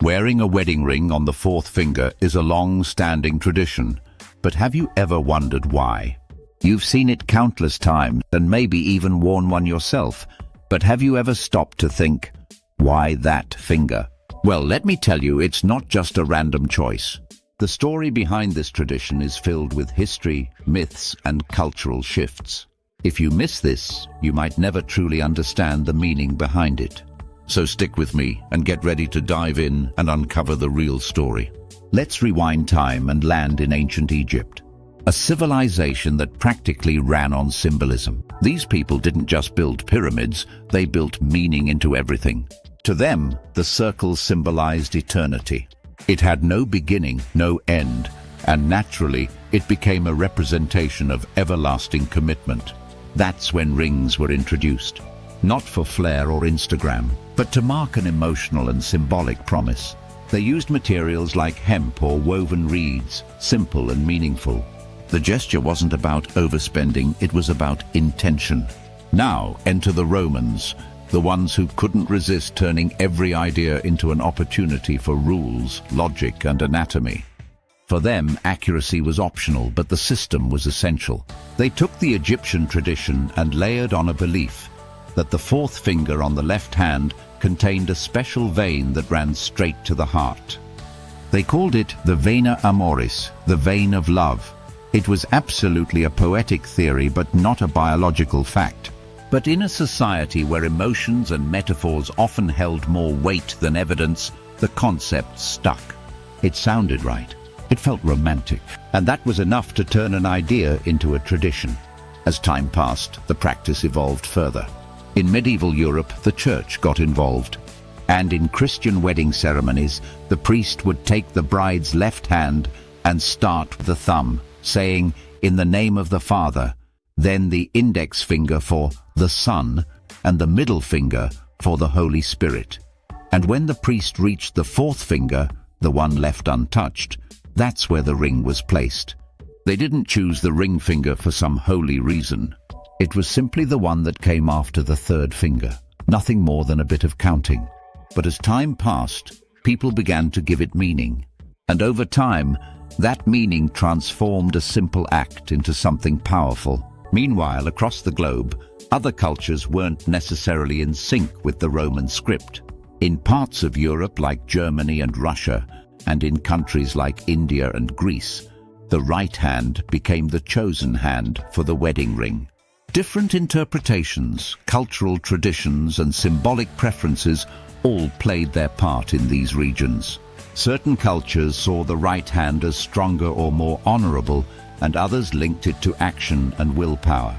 Wearing a wedding ring on the fourth finger is a long-standing tradition, but have you ever wondered why? You've seen it countless times and maybe even worn one yourself, but have you ever stopped to think, why that finger? Well, let me tell you, it's not just a random choice. The story behind this tradition is filled with history, myths, and cultural shifts. If you miss this, you might never truly understand the meaning behind it. So stick with me and get ready to dive in and uncover the real story. Let's rewind time and land in ancient Egypt, a civilization that practically ran on symbolism. These people didn't just build pyramids, they built meaning into everything. To them, the circle symbolized eternity. It had no beginning, no end, and naturally, it became a representation of everlasting commitment. That's when rings were introduced. Not for flair or Instagram, but to mark an emotional and symbolic promise. They used materials like hemp or woven reeds, simple and meaningful. The gesture wasn't about overspending, it was about intention. Now enter the Romans, the ones who couldn't resist turning every idea into an opportunity for rules, logic, and anatomy. For them, accuracy was optional, but the system was essential. They took the Egyptian tradition and layered on a belief that the fourth finger on the left hand contained a special vein that ran straight to the heart. They called it the vena amoris, the vein of love. It was absolutely a poetic theory, but not a biological fact. But in a society where emotions and metaphors often held more weight than evidence, the concept stuck. It sounded right. It felt romantic. And that was enough to turn an idea into a tradition. As time passed, the practice evolved further. In medieval Europe, the church got involved. And in Christian wedding ceremonies, the priest would take the bride's left hand and start with the thumb, saying, "In the name of the Father," then the index finger for the Son, and the middle finger for the Holy Spirit. And when the priest reached the fourth finger, the one left untouched, that's where the ring was placed. They didn't choose the ring finger for some holy reason. It was simply the one that came after the third finger, nothing more than a bit of counting. But as time passed, people began to give it meaning. And over time, that meaning transformed a simple act into something powerful. Meanwhile, across the globe, other cultures weren't necessarily in sync with the Roman script. In parts of Europe like Germany and Russia, and in countries like India and Greece, the right hand became the chosen hand for the wedding ring. Different interpretations, cultural traditions, and symbolic preferences all played their part in these regions. Certain cultures saw the right hand as stronger or more honorable, and others linked it to action and willpower.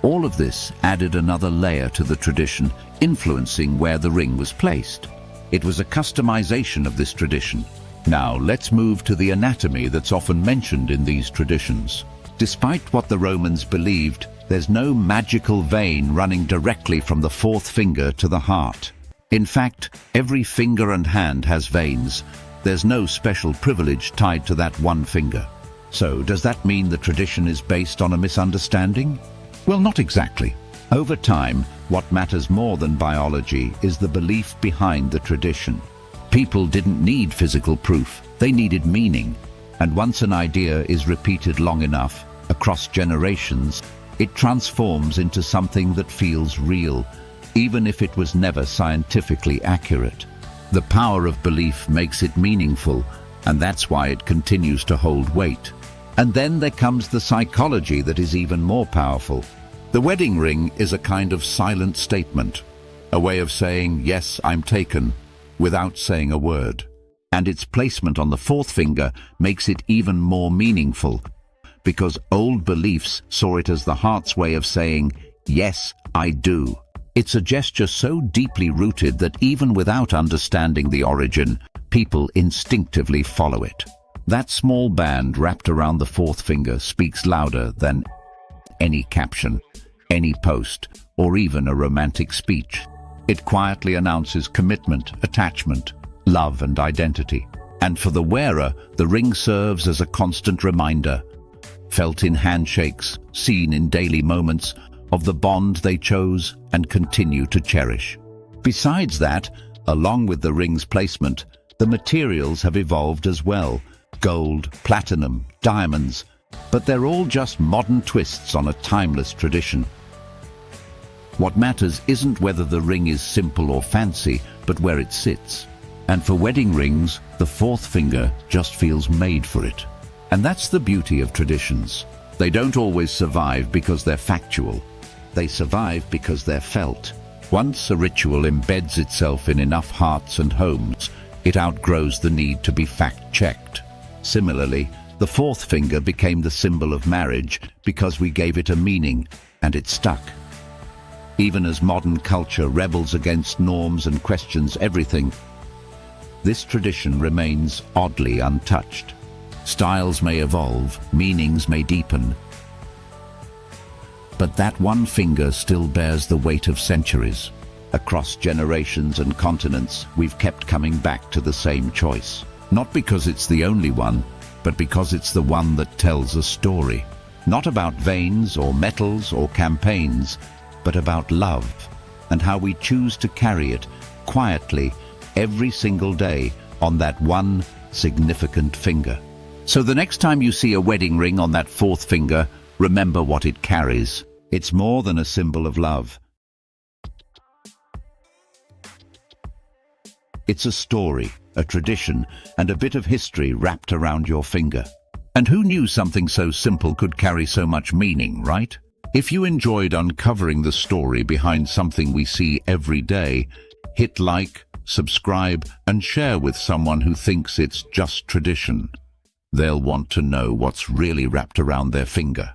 All of this added another layer to the tradition, influencing where the ring was placed. It was a customization of this tradition. Now, let's move to the anatomy that's often mentioned in these traditions. Despite what the Romans believed, there's no magical vein running directly from the fourth finger to the heart. In fact, every finger and hand has veins. There's no special privilege tied to that one finger. So, does that mean the tradition is based on a misunderstanding? Well, not exactly. Over time, what matters more than biology is the belief behind the tradition. People didn't need physical proof, they needed meaning. And once an idea is repeated long enough, across generations, it transforms into something that feels real, even if it was never scientifically accurate. The power of belief makes it meaningful, and that's why it continues to hold weight. And then there comes the psychology that is even more powerful. The wedding ring is a kind of silent statement, a way of saying, "Yes, I'm taken," without saying a word. And its placement on the fourth finger makes it even more meaningful, because old beliefs saw it as the heart's way of saying, "Yes, I do." It's a gesture so deeply rooted that even without understanding the origin, people instinctively follow it. That small band wrapped around the fourth finger speaks louder than any caption, any post, or even a romantic speech. It quietly announces commitment, attachment, love, and identity. And for the wearer, the ring serves as a constant reminder, felt in handshakes, seen in daily moments, of the bond they chose and continue to cherish. Besides that, along with the ring's placement, The materials have evolved as well: gold, platinum, diamonds, but they're all just modern twists on a timeless tradition. What matters isn't whether the ring is simple or fancy, but where it sits. And for wedding rings, the fourth finger just feels made for it. And that's the beauty of traditions. They don't always survive because they're factual. They survive because they're felt. Once a ritual embeds itself in enough hearts and homes, it outgrows the need to be fact-checked. Similarly, the fourth finger became the symbol of marriage because we gave it a meaning, and it stuck. Even as modern culture rebels against norms and questions everything, this tradition remains oddly untouched. Styles may evolve, meanings may deepen, but that one finger still bears the weight of centuries. Across generations and continents, we've kept coming back to the same choice. Not because it's the only one, but because it's the one that tells a story. Not about veins or metals or campaigns, but about love and how we choose to carry it quietly every single day on that one significant finger. So the next time you see a wedding ring on that fourth finger, remember what it carries. It's more than a symbol of love. It's a story, a tradition, and a bit of history wrapped around your finger. And who knew something so simple could carry so much meaning, right? If you enjoyed uncovering the story behind something we see every day, hit like, subscribe, and share with someone who thinks it's just tradition. They'll want to know what's really wrapped around their finger.